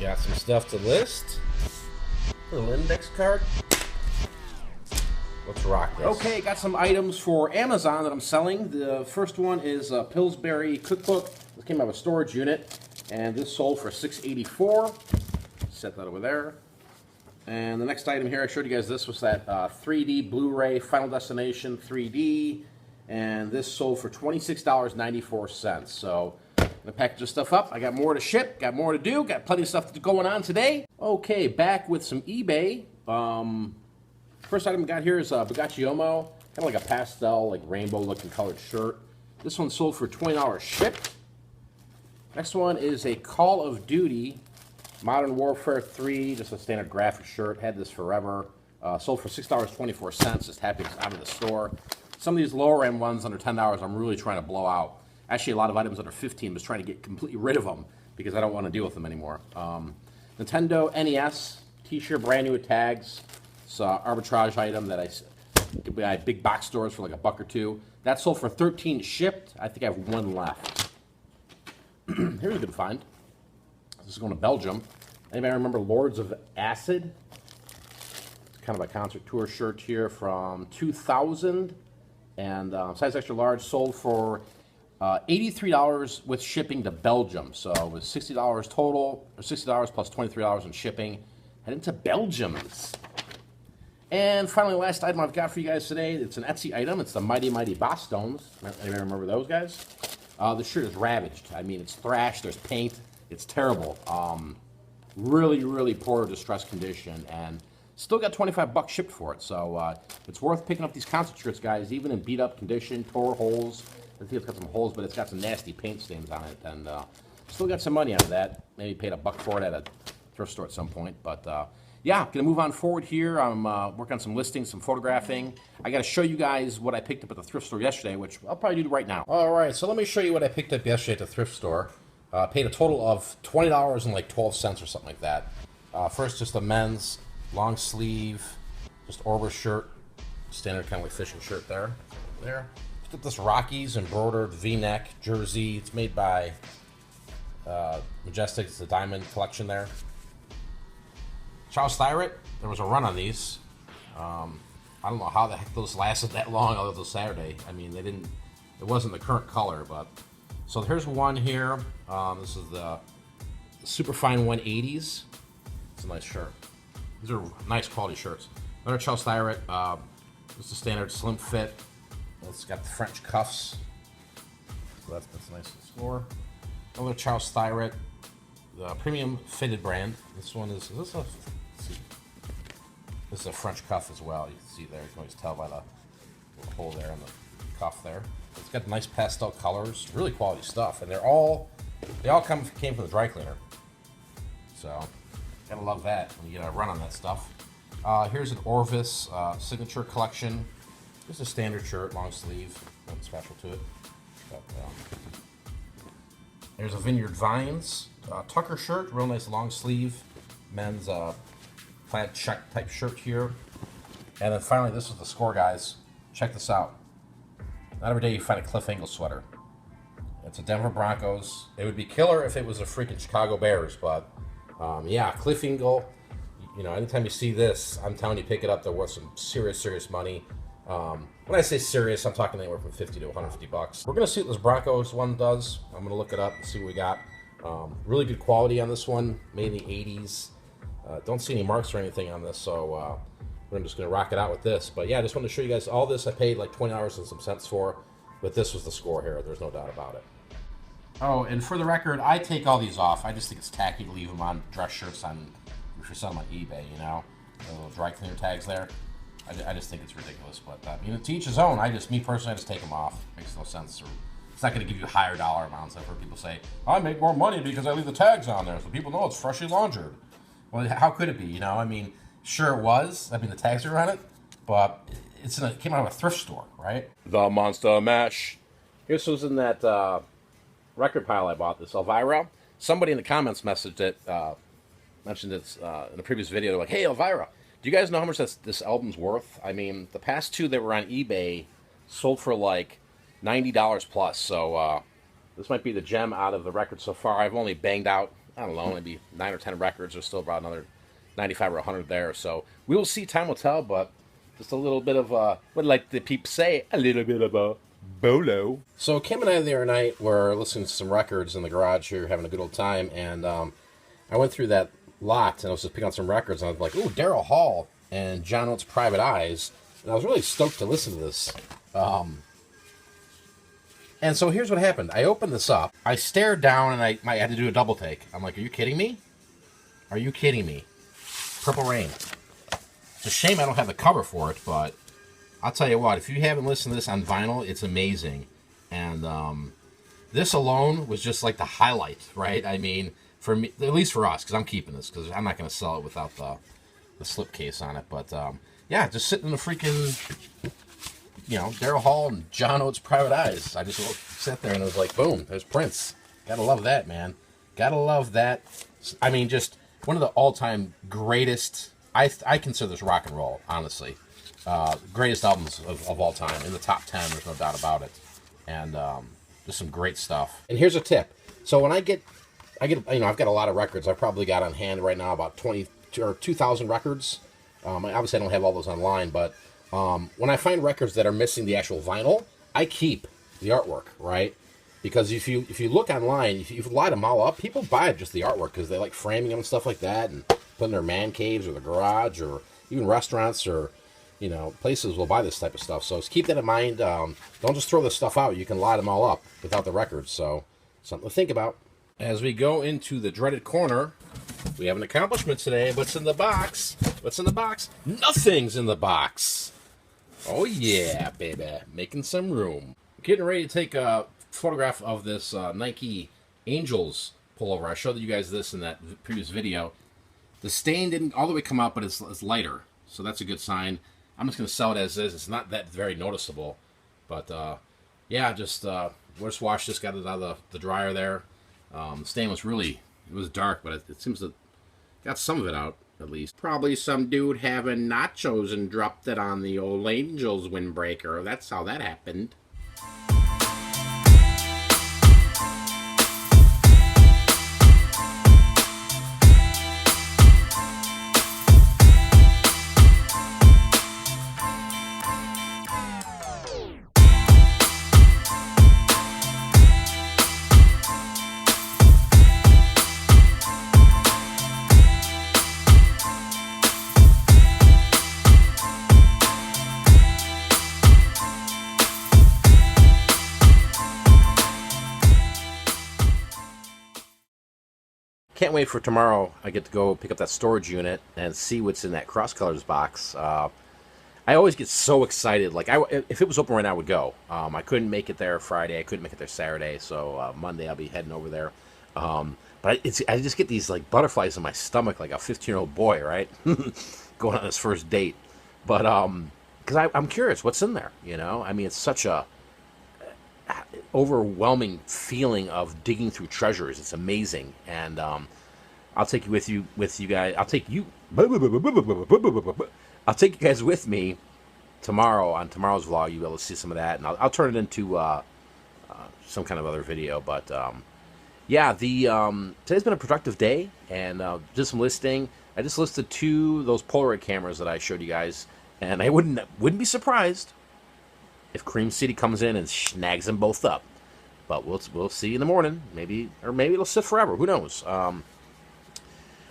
Got some stuff to list. A little index card. Let's rock this. Okay, got some items for Amazon that I'm selling. The first one is a Pillsbury cookbook. This came out of a storage unit, and this sold for $6.84. Set that over there. And the next item here, I showed you guys this was that 3D Blu-ray Final Destination 3D, and this sold for $26.94. So I'm gonna package this stuff up. I got more to ship, got more to do, got plenty of stuff going on today. Okay, back with some eBay. First item I got here is a Bagacchiomo, kind of like a pastel, like rainbow-looking colored shirt. This one sold for $20 shipped. Next one is a Call of Duty Modern Warfare 3, just a standard graphic shirt. Had this forever. Sold for $6.24. Just happy it's out of the store. Some of these lower end ones under $10 I'm really trying to blow out. Actually, a lot of items under $15, just trying to get completely rid of them because I don't want to deal with them anymore. Nintendo NES t-shirt, brand new with tags. It's an arbitrage item that I could buy at big box stores for like $1 or $2. That sold for $13 shipped. I think I have one left. Here's a good find. This is going to Belgium. Anybody remember Lords of Acid? It's kind of a concert tour shirt here from 2000. And size extra large, sold for $83 with shipping to Belgium. So it was $60 total, or $60 plus $23 in shipping. Heading to Belgium's. And finally, the last item I've got for you guys today, it's an Etsy item. It's the Mighty Mighty Boss Stones. Anybody remember those guys? The shirt is ravaged. I mean, it's thrashed, there's paint. It's terrible. Really, really poor distressed condition, and still got $25 shipped for it. So it's worth picking up these concert shirts, guys, even in beat up condition, tore holes. I think it's got some holes, but it's got some nasty paint stains on it, and still got some money out of that. Maybe paid $1 for it at a thrift store at some point, but yeah, gonna move on forward here. I'm working on some listings, some photographing. I gotta show you guys what I picked up at the thrift store yesterday, which I'll probably do right now. All right, so let me show you what I picked up yesterday at the thrift store. Paid a total of $20 and like 12 cents or something like that. First, just a men's long sleeve, just Orbis shirt, standard kind of like fishing shirt there. Picked up this Rockies embroidered V-neck jersey. It's made by Majestic. It's the Diamond collection there. Charles Thrift. There was a run on these. I don't know how the heck those lasted that long other than Saturday. I mean, they didn't. It wasn't the current color, but. So here's one here. This is the Superfine 180s. It's a nice shirt. These are nice quality shirts. Another Charles Thrift. This is a standard slim fit. It's got the French cuffs. So that's nice to score. Another Charles Thrift. The premium fitted brand. This one is this a, let's see. This is a French cuff as well. You can see there. You can always tell by the little hole there in the cuff there. It's got nice pastel colors, really quality stuff, and they all came from the dry cleaner. So, gotta love that when you get a run on that stuff. Here's an Orvis signature collection. Just a standard shirt, long sleeve, nothing special to it. But, there's a Vineyard Vines Tucker shirt, real nice long sleeve, men's plaid check type shirt here. And then finally, this is the score, guys. Check this out. Not every day you find a Cliff Angle sweater. It's a Denver Broncos. It would be killer if it was a freaking Chicago Bears, but yeah, Cliff Angle. You know, anytime you see this, I'm telling you, pick it up. They're worth some serious money. When I say serious, I'm talking anywhere from $50 to $150. We're gonna see what this Broncos one does. I'm gonna look it up and see what we got. Really good quality on this one, made in the 80s. Don't see any marks or anything on this, so I'm just going to rock it out with this. But yeah, I just wanted to show you guys all this. I paid like $20 and some cents for, but this was the score here. There's no doubt about it. Oh, and for the record, I take all these off. I just think it's tacky to leave them on dress shirts on, if you're selling on eBay, you know? The little dry cleaner tags there. I just think it's ridiculous. But, you know, to each his own. Me personally, I just take them off. Makes no sense. It's not going to give you higher dollar amounts. I've heard people say, I make more money because I leave the tags on there so people know it's freshly laundered. Well, how could it be, you know? I mean, sure it was. I mean, the tags are on it, but it came out of a thrift store, right? The Monster Mash. This was in that record pile I bought, this Elvira. Somebody in the comments mentioned it in a previous video. They're like, hey, Elvira, do you guys know how much this album's worth? I mean, the past two that were on eBay sold for like $90 plus, so this might be the gem out of the record so far. I've only banged out I don't know, maybe 9 or 10 records. There's still about another 95 or 100 there. So we will see. Time will tell, but just a little bit of, what like the peeps say, a little bit of a bolo. So Kim and I the other night were listening to some records in the garage here, having a good old time, and I went through that lot, and I was just picking out some records, and I was like, ooh, Daryl Hall and John Oates' Private Eyes, and I was really stoked to listen to this. And so here's what happened. I opened this up, I stared down, and I had to do a double take. I'm like, are you kidding me? Are you kidding me? Purple Rain. It's a shame I don't have the cover for it, but I'll tell you what, if you haven't listened to this on vinyl, it's amazing. And this alone was just like the highlight, right? I mean, for me, at least for us, because I'm keeping this, because I'm not going to sell it without the slipcase on it. But yeah, just sitting in the freaking, Daryl Hall and John Oates' Private Eyes. I just sat there and it was like, boom, there's Prince. Gotta love that, man. Gotta love that. I mean, just one of the all-time greatest, I consider this rock and roll, honestly. Greatest albums of all time. In the top 10, there's no doubt about it. And just some great stuff. And here's a tip. So when I get, I've got a lot of records. I've probably got on hand right now about 20 or 2,000 records. Obviously, I don't have all those online, but when I find records that are missing the actual vinyl, I keep the artwork, right? Because if you look online, if you light them all up, people buy just the artwork because they like framing them and stuff like that, and put in their man caves or the garage, or even restaurants or places will buy this type of stuff. So just keep that in mind. Don't just throw this stuff out. You can light them all up without the records. So something to think about. As we go into the dreaded corner, we have an accomplishment today. What's in the box? What's in the box? Nothing's in the box. Oh yeah, baby. Making some room. Getting ready to take a photograph of this Nike Angels pullover. I showed you guys this in that previous video. The stain didn't all the way come out, but it's lighter. So that's a good sign. I'm just going to sell it as is. It's not that very noticeable. But, yeah, just washed this, got it out of the dryer there. The stain was it was dark, but it seems to got some of it out, at least. Probably some dude having nachos and dropped it on the old Angels windbreaker. That's how that happened. Can't wait for tomorrow. I get to go pick up that storage unit and see what's in that Cross Colors box. I always get so excited. Like, if it was open right now, I would go. I couldn't make it there Friday. I couldn't make it there Saturday. So Monday I'll be heading over there. But I just get these like butterflies in my stomach, like a 15-year-old boy, right? Going on his first date. But because I'm curious, what's in there? I mean, it's such a overwhelming feeling of digging through treasures. It's amazing. And I'll take you with you guys. I'll take you guys with me tomorrow on tomorrow's vlog. You'll be able to see some of that, and I'll turn it into some kind of other video. But yeah, today's been a productive day, and did some listing. I just listed 2 those Polaroid cameras that I showed you guys, and I wouldn't be surprised if Cream City comes in and snags them both up. But we'll see in the morning. Maybe it'll sit forever. Who knows?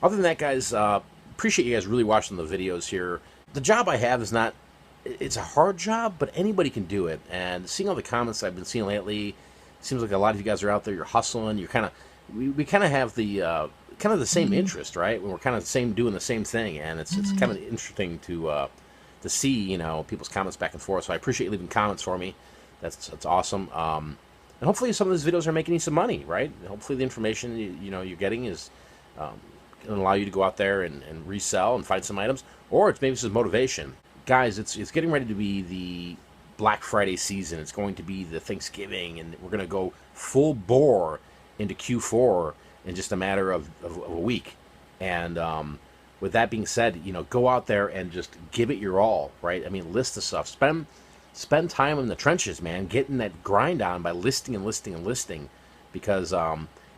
Other than that, guys, appreciate you guys really watching the videos here. The job I have is not, it's a hard job, but anybody can do it. And seeing all the comments I've been seeing lately, it seems like a lot of you guys are out there, you're hustling, you're we kind of have the same interest, right? We're kind of doing the same thing, and it's kind of interesting to see, people's comments back and forth. So I appreciate you leaving comments for me. That's awesome. And hopefully some of these videos are making you some money, right? Hopefully the information you're getting is going to allow you to go out there and resell and find some items, or it's maybe some motivation. Guys, it's getting ready to be the Black Friday season. It's going to be the Thanksgiving, and we're going to go full bore into Q4 in just a matter of a week. And with that being said, go out there and just give it your all, right? I mean, list the stuff. Spend time in the trenches, man. Getting that grind on by listing and listing and listing, because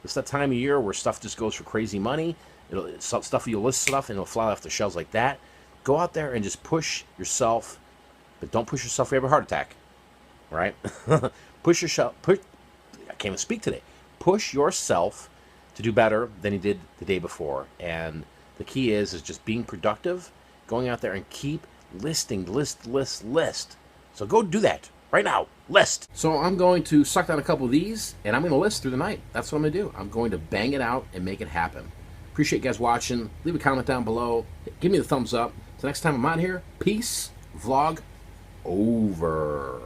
It's that time of year where stuff just goes for crazy money. Stuff you'll list stuff and it'll fly off the shelves like that. Go out there and just push yourself, but don't push yourself if you have a heart attack. All right? Push yourself. I can't even speak today. Push yourself to do better than you did the day before. And the key is just being productive, going out there and keep listing, list. So go do that right now. List. So I'm going to suck down a couple of these, and I'm going to list through the night. That's what I'm going to do. I'm going to bang it out and make it happen. Appreciate you guys watching. Leave a comment down below. Give me the thumbs up. So next time I'm out here, peace. Vlog over.